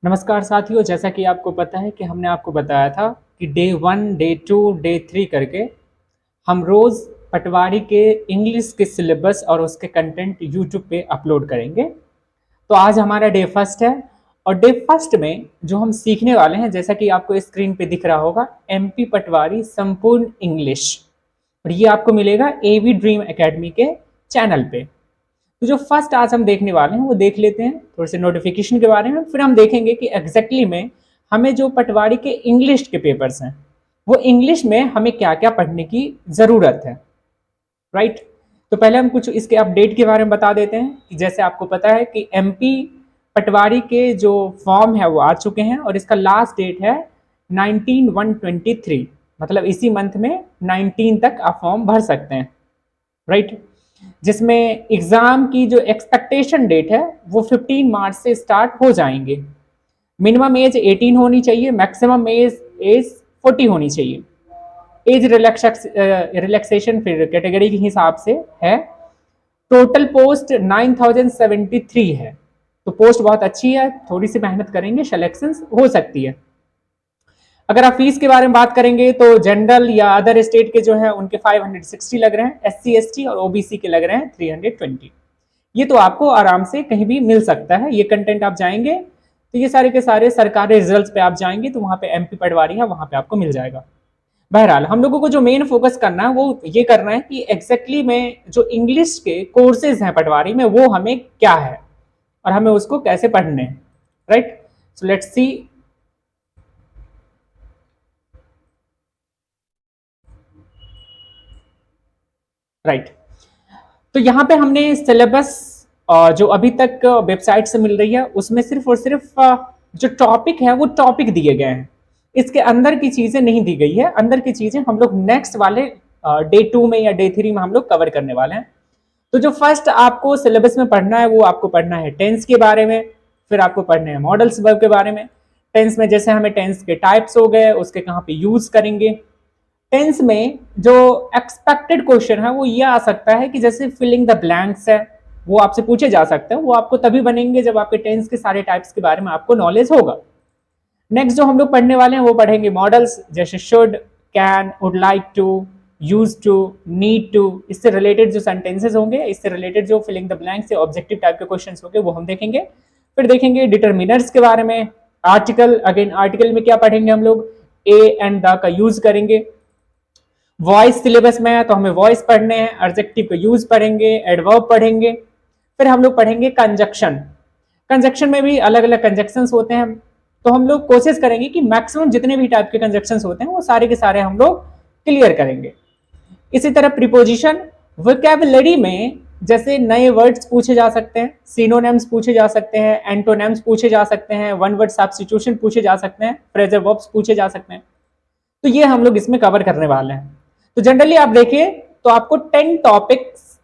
नमस्कार साथियों, जैसा कि आपको पता है कि हमने आपको बताया था कि डे 1, डे 2, डे 3 करके हम रोज़ पटवारी के इंग्लिश के सिलेबस और उसके कंटेंट यूट्यूब पे अपलोड करेंगे। तो आज हमारा डे फर्स्ट है और डे फर्स्ट में जो हम सीखने वाले हैं, जैसा कि आपको स्क्रीन पे दिख रहा होगा, एमपी पटवारी संपूर्ण इंग्लिश, और ये आपको मिलेगा एवी ड्रीम एकेडमी के चैनल पे। तो जो फर्स्ट आज हम देखने वाले हैं वो देख लेते हैं थोड़े से नोटिफिकेशन के बारे में, फिर हम देखेंगे कि एग्जैक्टली में हमें जो पटवारी के इंग्लिश के पेपर्स हैं वो इंग्लिश में हमें क्या क्या पढ़ने की ज़रूरत है। राइट। तो पहले हम कुछ इसके अपडेट के बारे में बता देते हैं कि जैसे आपको पता है कि एमपी पटवारी के जो फॉर्म है वो आ चुके हैं और इसका लास्ट डेट है 19/1/23, मतलब इसी मंथ में 19 तक आप फॉर्म भर सकते हैं। राइट। जिसमें एग्जाम की जो एक्सपेक्टेशन डेट है वो 15 मार्च से स्टार्ट हो जाएंगे। मिनिमम एज 18 होनी चाहिए, मैक्सिमम एज 40 होनी चाहिए। एज रिलैक्सेशन फिर कैटेगरी के हिसाब से है। टोटल पोस्ट 9073 है, तो पोस्ट बहुत अच्छी है, थोड़ी सी मेहनत करेंगे सिलेक्शन हो सकती है। अगर आप फीस के बारे में बात करेंगे तो जनरल या अदर स्टेट के जो है उनके 560 लग रहे हैं, एससी एसटी और ओबीसी के लग रहे हैं 320। ये तो आपको आराम से कहीं भी मिल सकता है। ये कंटेंट आप जाएंगे तो ये सारे के सारे सरकारी रिजल्ट्स पे आप जाएंगे तो वहां पे एमपी पटवारी है, वहां पे आपको मिल जाएगा। बहरहाल हम लोगों को जो मेन फोकस करना है वो ये करना है कि एग्जैक्टली में जो इंग्लिश के कोर्सेज हैं पटवारी में वो हमें क्या है और हमें उसको कैसे पढ़ने हैं। Right. So let's see. Right. तो यहाँ पे हमने सिलेबस जो अभी तक वेबसाइट से मिल रही है उसमें सिर्फ और सिर्फ जो टॉपिक है वो टॉपिक दिए गए हैं, इसके अंदर की चीजें नहीं दी गई है। अंदर की चीजें हम लोग नेक्स्ट वाले डे 2 में या डे 3 में हम लोग कवर करने वाले हैं। तो जो फर्स्ट आपको सिलेबस में पढ़ना है वो आपको पढ़ना है टेंस के बारे में, फिर आपको पढ़ने हैं मॉडल्स वर्ब के बारे में। टेंस में जैसे हमें टेंस के टाइप्स हो गए, उसके कहाँ पे यूज करेंगे। टेंस में जो एक्सपेक्टेड क्वेश्चन है वो ये आ सकता है कि जैसे फिलिंग द ब्लैंक्स है, वो आपसे पूछे जा सकते हैं। वो आपको तभी बनेंगे जब आपके टेंस के सारे टाइप्स के बारे में आपको नॉलेज होगा। नेक्स्ट जो हम लोग पढ़ने वाले हैं वो पढ़ेंगे मॉडल्स, जैसे should, can, would like to, use to, need to. इससे रिलेटेड जो सेंटेंसेस होंगे, इससे रिलेटेड जो फिलिंग द ब्लैंक्स या ऑब्जेक्टिव टाइप के क्वेश्चन होंगे वो हम देखेंगे। फिर देखेंगे डिटर्मिनर्स के बारे में। आर्टिकल, अगेन आर्टिकल में क्या पढ़ेंगे हम लोग, ए एंड द का यूज करेंगे। वॉइस सिलेबस में है तो हमें वॉइस पढ़ने हैं, एडजेक्टिव का यूज पढ़ेंगे, एडवर्ब पढ़ेंगे। फिर हम लोग पढ़ेंगे कंजक्शन। कंजक्शन में भी अलग अलग कंजक्शंस होते हैं, तो हम लोग कोशिश करेंगे कि मैक्सिमम जितने भी टाइप के कंजक्शंस होते हैं वो सारे के सारे हम लोग क्लियर करेंगे। इसी तरह प्रीपोजिशन, वोकैबुलरी में जैसे नए वर्ड्स पूछे जा सकते हैं, सिनोनिम्स पूछे जा सकते हैं, एंटोनिम्स पूछे जा सकते हैं, वन वर्ड सब्स्टिट्यूशन पूछे जा सकते हैं, फ्रेजल वर्ब्स पूछे जा सकते हैं। तो ये हम लोग इसमें कवर करने वाले हैं। तो जनरली आप देखिए तो आपको 10 टॉपिक्स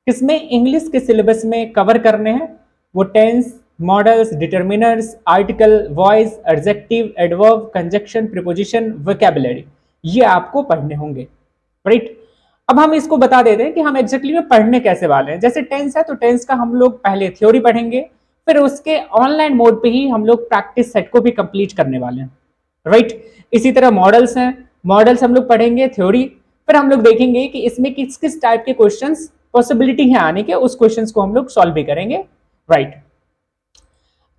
किसमें, इंग्लिश के सिलेबस में कवर करने हैं। वो tense, models, determiners, article, voice, adjective, adverb, conjunction, preposition, vocabulary, ये आपको पढ़ने होंगे। राइट। अब हम इसको बता देते हैं कि हम एग्जैक्टली में पढ़ने कैसे वाले हैं। जैसे टेंस है तो टेंस का हम लोग पहले थ्योरी पढ़ेंगे, फिर उसके ऑनलाइन मोड पे ही हम लोग प्रैक्टिस सेट को भी कंप्लीट करने वाले हैं। राइट। इसी तरह मॉडल्स हैं, मॉडल्स हम लोग पढ़ेंगे थ्योरी, फिर हम लोग देखेंगे कि इसमें किस किस टाइप के क्वेश्चंस पॉसिबिलिटी है आने के, उस क्वेश्चंस को हम लोग सॉल्व भी करेंगे। राइट।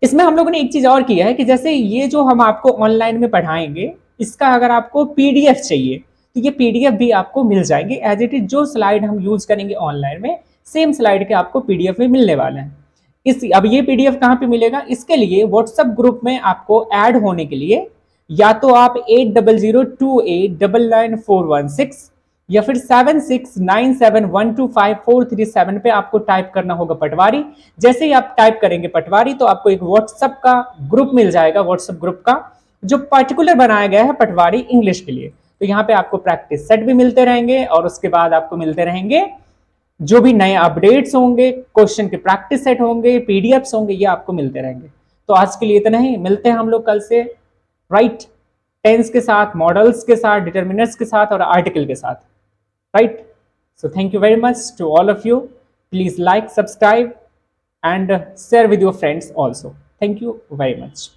इसमें हम लोगों ने एक चीज और किया है कि जैसे ये जो हम आपको ऑनलाइन में पढ़ाएंगे, इसका अगर आपको पीडीएफ चाहिए तो ये पीडीएफ भी आपको मिल जाएंगे एज इट इज। जो स्लाइड हम यूज करेंगे ऑनलाइन में, सेम स्लाइड के आपको पीडीएफ में मिलने वाले हैं। अब ये पीडीएफ कहाँ पे मिलेगा, इसके लिए व्हाट्सएप ग्रुप में आपको ऐड होने के लिए या तो आप 8002899416 या फिर 7697125437 पे आपको टाइप करना होगा पटवारी। जैसे ही आप टाइप करेंगे पटवारी तो आपको एक व्हाट्सएप का ग्रुप मिल जाएगा, व्हाट्सएप ग्रुप का जो पर्टिकुलर बनाया गया है पटवारी इंग्लिश के लिए। तो यहाँ पे आपको प्रैक्टिस सेट भी मिलते रहेंगे और उसके बाद आपको मिलते रहेंगे जो भी नए अपडेट्स होंगे, क्वेश्चन के प्रैक्टिस सेट होंगे, पीडीएफ्स होंगे, ये आपको मिलते रहेंगे। तो आज के लिए इतना ही, मिलते हैं हम लोग कल से। राइट। टेंस के साथ, मॉडल्स के साथ, डिटर्मिनर्स के साथ और आर्टिकल के साथ। Right. So thank you very much to all of you. Please like, subscribe and share with your friends also. Thank you very much.